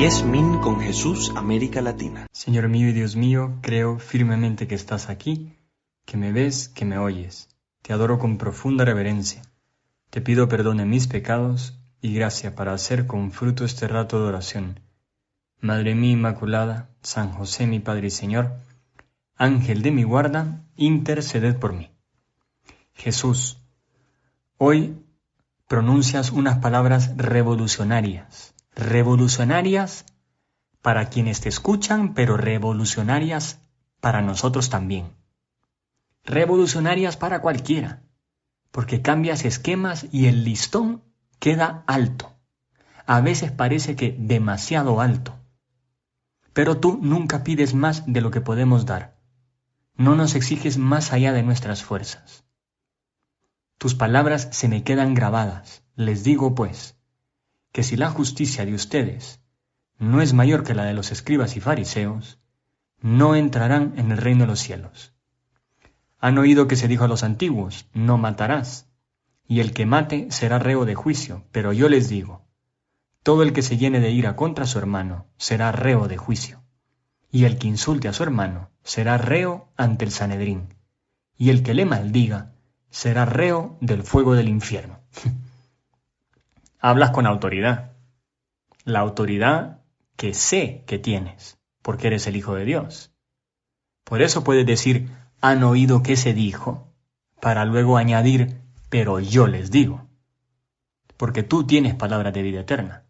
10.000 con Jesús, América Latina. Señor mío y Dios mío, creo firmemente que estás aquí, que me ves, que me oyes. Te adoro con profunda reverencia. Te pido perdón en mis pecados y gracia para hacer con fruto este rato de oración. Madre mía Inmaculada, San José mi Padre y Señor, Ángel de mi guarda, interceded por mí. Jesús, hoy pronuncias unas palabras revolucionarias para quienes te escuchan, pero revolucionarias para nosotros también. Revolucionarias para cualquiera, porque cambias esquemas y el listón queda alto. A veces parece que demasiado alto. Pero tú nunca pides más de lo que podemos dar. No nos exiges más allá de nuestras fuerzas. Tus palabras se me quedan grabadas. Les digo, pues, que si la justicia de ustedes no es mayor que la de los escribas y fariseos, no entrarán en el reino de los cielos. Han oído que se dijo a los antiguos, no matarás, y el que mate será reo de juicio, pero yo les digo, todo el que se llene de ira contra su hermano será reo de juicio, y el que insulte a su hermano será reo ante el Sanedrín, y el que le maldiga será reo del fuego del infierno. Hablas con autoridad, la autoridad que sé que tienes, porque eres el Hijo de Dios. Por eso puedes decir, han oído que se dijo, para luego añadir, pero yo les digo, porque tú tienes palabras de vida eterna.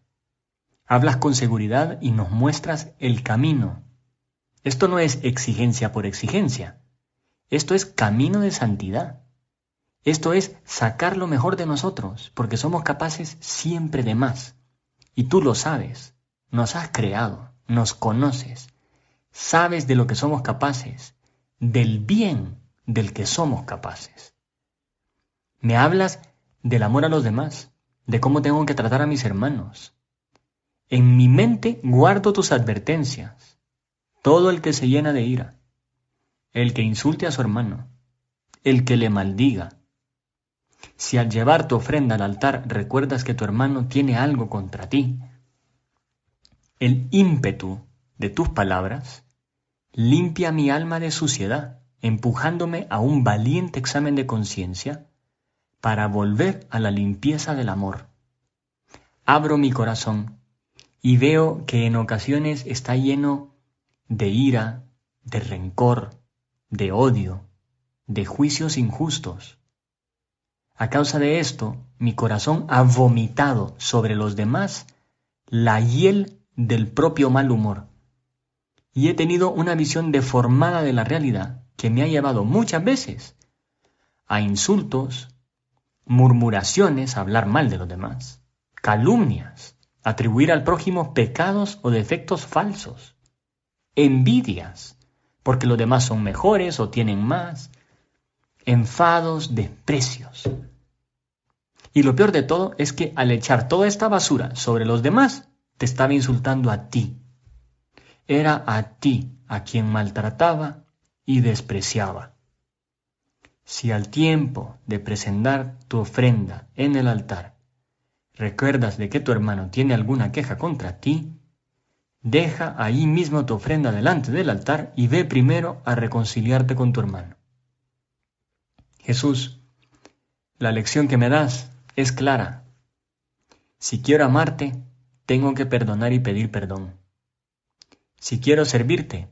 Hablas con seguridad y nos muestras el camino. Esto no es exigencia por exigencia, esto es camino de santidad. Esto es sacar lo mejor de nosotros, porque somos capaces siempre de más. Y tú lo sabes, nos has creado, nos conoces, sabes de lo que somos capaces, del bien del que somos capaces. Me hablas del amor a los demás, de cómo tengo que tratar a mis hermanos. En mi mente guardo tus advertencias. Todo el que se llena de ira, el que insulte a su hermano, el que le maldiga. Si al llevar tu ofrenda al altar recuerdas que tu hermano tiene algo contra ti, el ímpetu de tus palabras limpia mi alma de suciedad, empujándome a un valiente examen de conciencia para volver a la limpieza del amor. Abro mi corazón y veo que en ocasiones está lleno de ira, de rencor, de odio, de juicios injustos. A causa de esto, mi corazón ha vomitado sobre los demás la hiel del propio mal humor. Y he tenido una visión deformada de la realidad que me ha llevado muchas veces a insultos, murmuraciones, a hablar mal de los demás, calumnias, atribuir al prójimo pecados o defectos falsos, envidias, porque los demás son mejores o tienen más, enfados, desprecios. Y lo peor de todo es que al echar toda esta basura sobre los demás, te estaba insultando a ti. Era a ti a quien maltrataba y despreciaba. Si al tiempo de presentar tu ofrenda en el altar, recuerdas de que tu hermano tiene alguna queja contra ti, deja ahí mismo tu ofrenda delante del altar y ve primero a reconciliarte con tu hermano. Jesús, la lección que me das es clara. Si quiero amarte, tengo que perdonar y pedir perdón. Si quiero servirte,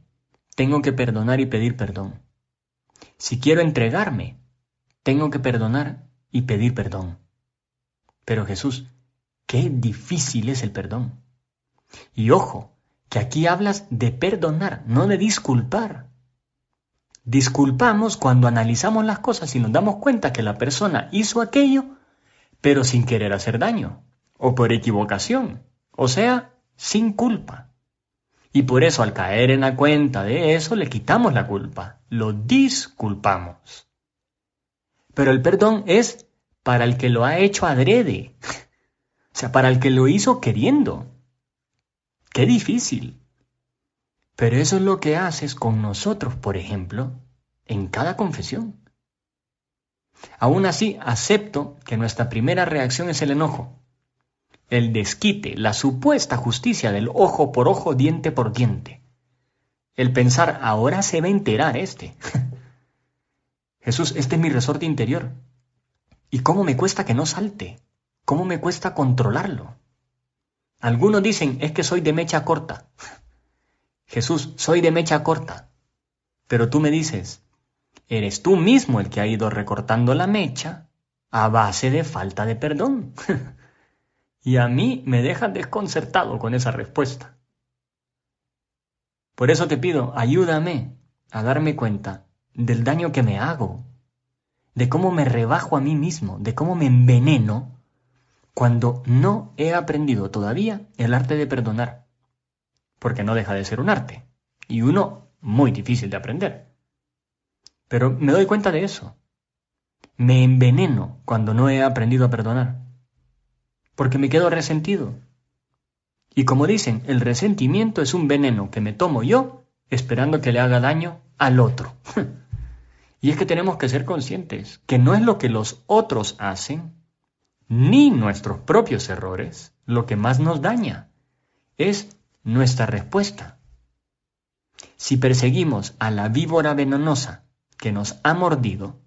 tengo que perdonar y pedir perdón. Si quiero entregarme, tengo que perdonar y pedir perdón. Pero Jesús, qué difícil es el perdón. Y ojo, que aquí hablas de perdonar, no de disculpar. Disculpamos cuando analizamos las cosas y nos damos cuenta que la persona hizo aquello, pero sin querer hacer daño, o por equivocación, o sea, sin culpa. Y por eso al caer en la cuenta de eso le quitamos la culpa, lo disculpamos. Pero el perdón es para el que lo ha hecho adrede, o sea, para el que lo hizo queriendo. ¡Qué difícil! Pero eso es lo que haces con nosotros, por ejemplo, en cada confesión. Aún así, acepto que nuestra primera reacción es el enojo. el desquite, la supuesta justicia del ojo por ojo, diente por diente. El pensar, ahora se va a enterar este. Jesús, este es mi resorte interior. ¿Y cómo me cuesta que no salte? ¿Cómo me cuesta controlarlo? Algunos dicen, es que soy de mecha corta. Jesús, soy de mecha corta. Pero tú me dices, eres tú mismo el que ha ido recortando la mecha a base de falta de perdón. Y a mí me dejas desconcertado con esa respuesta. Por eso te pido, ayúdame a darme cuenta del daño que me hago, de cómo me rebajo a mí mismo, de cómo me enveneno cuando no he aprendido todavía el arte de perdonar. Porque no deja de ser un arte, y uno muy difícil de aprender. Pero me doy cuenta de eso. Me enveneno cuando no he aprendido a perdonar, porque me quedo resentido. Y como dicen, el resentimiento es un veneno que me tomo yo esperando que le haga daño al otro. Y es que tenemos que ser conscientes que no es lo que los otros hacen, ni nuestros propios errores, lo que más nos daña. Es nuestra respuesta. Si perseguimos a la víbora venenosa que nos ha mordido,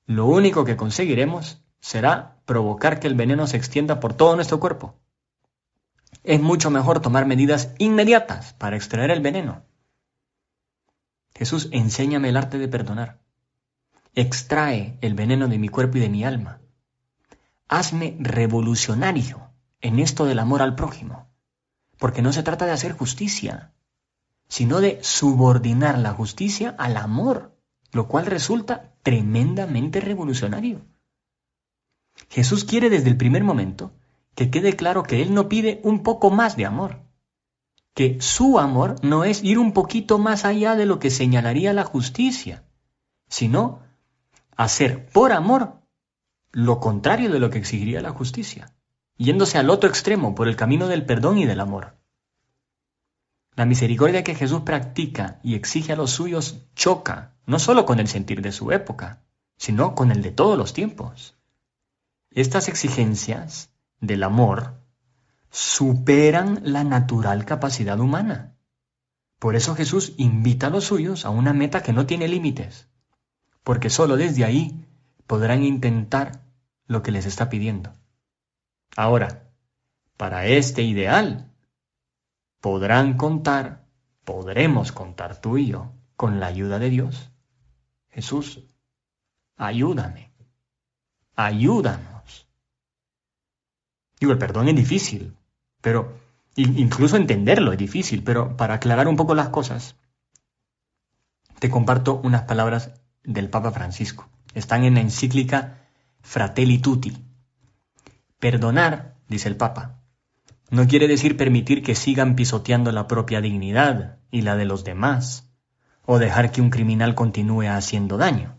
lo único que conseguiremos será provocar que el veneno se extienda por todo nuestro cuerpo. Es mucho mejor tomar medidas inmediatas para extraer el veneno. Jesús, enséñame el arte de perdonar. Extrae el veneno de mi cuerpo y de mi alma. Hazme revolucionario en esto del amor al prójimo, porque no se trata de hacer justicia, sino de subordinar la justicia al amor, lo cual resulta tremendamente revolucionario. Jesús quiere desde el primer momento que quede claro que Él no pide un poco más de amor, que su amor no es ir un poquito más allá de lo que señalaría la justicia, sino hacer por amor lo contrario de lo que exigiría la justicia, yéndose al otro extremo por el camino del perdón y del amor. La misericordia que Jesús practica y exige a los suyos choca no solo con el sentir de su época, sino con el de todos los tiempos. Estas exigencias del amor superan la natural capacidad humana. Por eso Jesús invita a los suyos a una meta que no tiene límites, porque solo desde ahí podrán intentar lo que les está pidiendo. Ahora, para este ideal, podremos contar tú y yo con la ayuda de Dios. Jesús, ayúdame, ayúdanos. Digo, el perdón es difícil, pero incluso entenderlo es difícil, pero para aclarar un poco las cosas, te comparto unas palabras del Papa Francisco. Están en la encíclica Fratelli Tutti. Perdonar, dice el Papa, no quiere decir permitir que sigan pisoteando la propia dignidad y la de los demás, o dejar que un criminal continúe haciendo daño.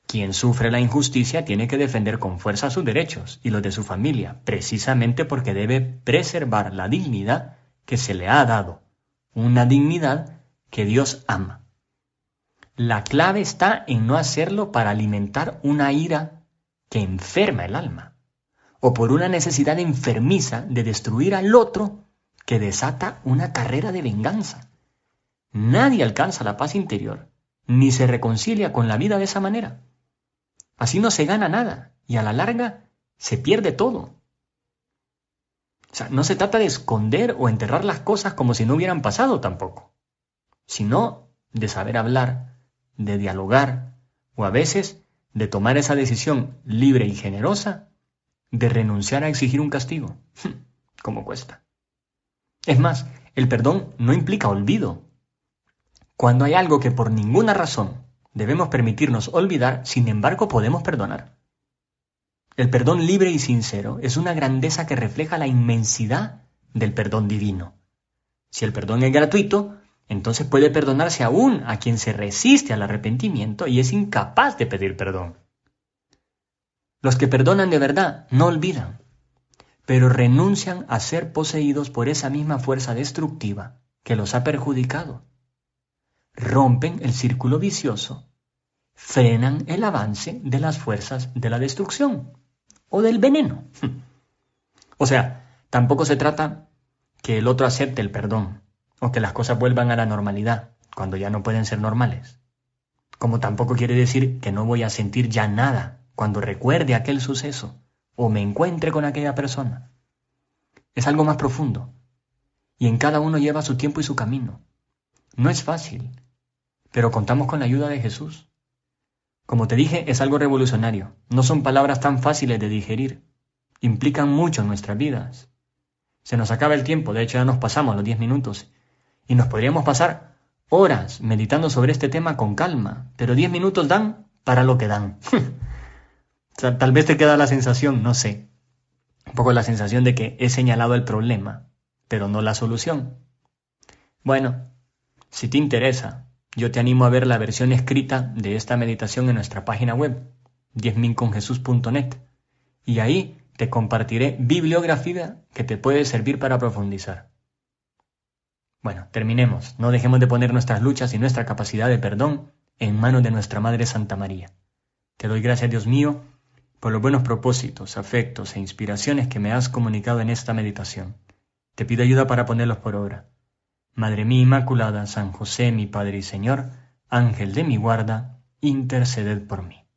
Quien sufre la injusticia tiene que defender con fuerza sus derechos y los de su familia, precisamente porque debe preservar la dignidad que se le ha dado, una dignidad que Dios ama. La clave está en no hacerlo para alimentar una ira que enferma el alma, o por una necesidad enfermiza de destruir al otro que desata una carrera de venganza. Nadie alcanza la paz interior, ni se reconcilia con la vida de esa manera. Así no se gana nada, y a la larga se pierde todo. O sea, no se trata de esconder o enterrar las cosas como si no hubieran pasado tampoco, sino de saber hablar, de dialogar, o a veces de tomar esa decisión libre y generosa de renunciar a exigir un castigo. ¿Cómo cuesta? Es más, el perdón no implica olvido. Cuando hay algo que por ninguna razón debemos permitirnos olvidar, sin embargo podemos perdonar. El perdón libre y sincero es una grandeza que refleja la inmensidad del perdón divino. Si el perdón es gratuito, entonces puede perdonarse aún a quien se resiste al arrepentimiento y es incapaz de pedir perdón. Los que perdonan de verdad no olvidan, pero renuncian a ser poseídos por esa misma fuerza destructiva que los ha perjudicado. Rompen el círculo vicioso, frenan el avance de las fuerzas de la destrucción o del veneno. O sea, Tampoco se trata que el otro acepte el perdón o que las cosas vuelvan a la normalidad cuando ya no pueden ser normales. Como tampoco quiere decir que no voy a sentir ya nada cuando recuerde aquel suceso o me encuentre con aquella persona. Es algo más profundo y en cada uno lleva su tiempo y su camino. No es fácil, pero contamos con la ayuda de Jesús. Como te dije, es algo revolucionario. No son palabras tan fáciles de digerir. Implican mucho en nuestras vidas. Se nos acaba el tiempo, de hecho ya nos pasamos los 10 minutos. Y nos podríamos pasar horas meditando sobre este tema con calma, pero 10 minutos dan para lo que dan. O sea, tal vez te queda la sensación, no sé, un poco la sensación de que he señalado el problema, pero no la solución. Bueno, si te interesa, yo te animo a ver la versión escrita de esta meditación en nuestra página web, 10minconjesús.net, y ahí te compartiré bibliografía que te puede servir para profundizar. Bueno, terminemos. No dejemos de poner nuestras luchas y nuestra capacidad de perdón en manos de nuestra Madre Santa María. Te doy gracias, Dios mío, por los buenos propósitos, afectos e inspiraciones que me has comunicado en esta meditación. Te pido ayuda para ponerlos por obra. Madre mía Inmaculada, San José, mi Padre y Señor, Ángel de mi guarda, interceded por mí.